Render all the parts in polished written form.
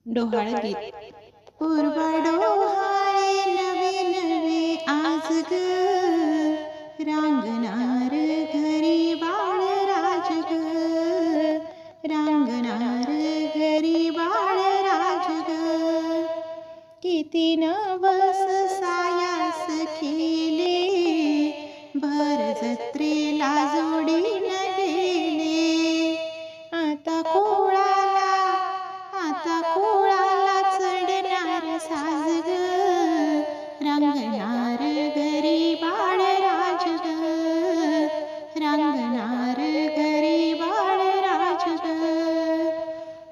डोहाळ गीत. पूर्वा डोहाळे नवे नवे आज ग, रांगणार घरी बाळ राज ग, रांगणार घरी बाळ राज ग. किती नवस सायास केले, भर जत्रेला जोडीन गेले. आता कोळाला चढणार साज ग, रांगणार घरी बाळ राज ग, रांगणार घरी बाळ राज ग.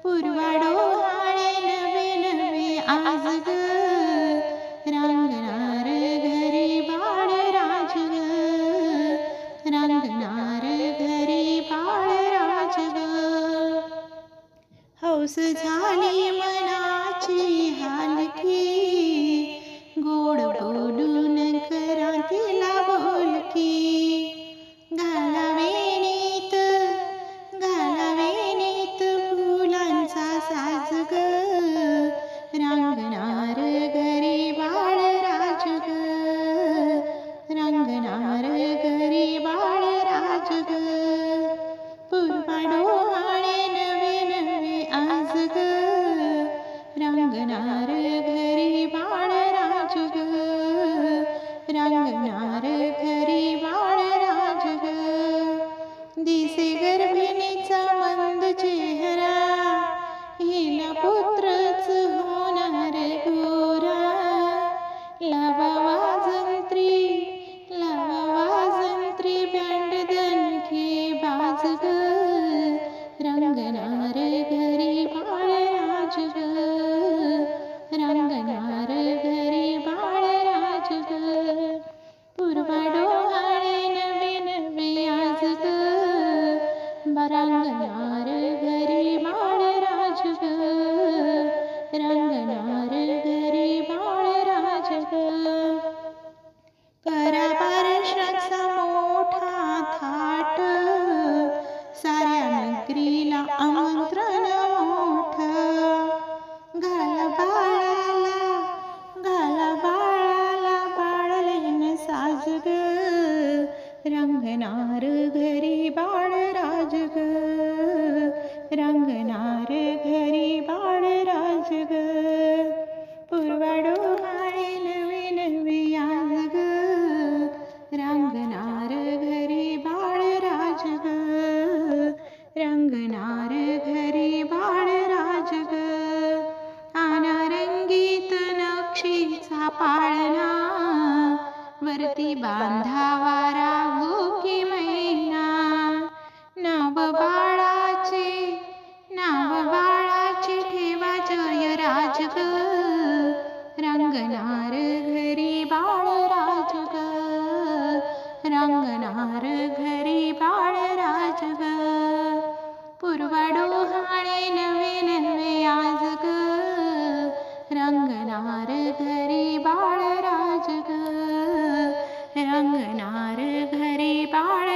पूर्वा डोहाळे नवे नवे आज ग, रांगणार घरी बाळ राज ग, रांगणार घरी बाळ राज ग. हौस झाली मनाची हालकी, गोड बोलून करा तिला बोलकी. घालावेनीत फुलांचा साज ग, रांगणार घरी बाळ राज ग, रांगणार घरी बाळ राज ग. पूर्वा डोहाळे नवे नवे आज ग, रांगणार घरी बाळ राज ग, रांगणार घरी बाळ राज ग. दिसे गर्भिणीचा मंद चेहरा, हिला पुत्रच होणार गोरा. लावा वाजंत्री बँड दणके बाज ग, रांगणार घरी बाळ राज ग, रांगणार घरी बाळ राज ग. पूर्वा डोहाळे नवे नवे आज ग, रांगणार घरी बाळ राज ग, रांगणार घरी बाळ राज ग. करा बारशाचा मोठा थाट, साऱ्या नगरीला आमंत्रण मोठ. घाला बाळाला बाळलेन साज ग, रांगणार घरी बाळ राज ग, रांगणार घरी बाळ राज ग. पूर्वा डोहाळे नवे नवे आज ग, रांगणार घरी बाळ राज ग, रांगणार घरी बाळ राज ग. आना रंगीत नक्षीचा पाळणा, वरती बांधावा राहुकी मैना. नाव बाळाचे ठेवा जय राज ग, रांगणार घरी बाळ राज ग, रांगणार घरी बाळ राज ग. पूर्वा डोहाळे नवे नवे आज ग, रांगणार घरी बाळ राज ग, रांगणार घरी बाळ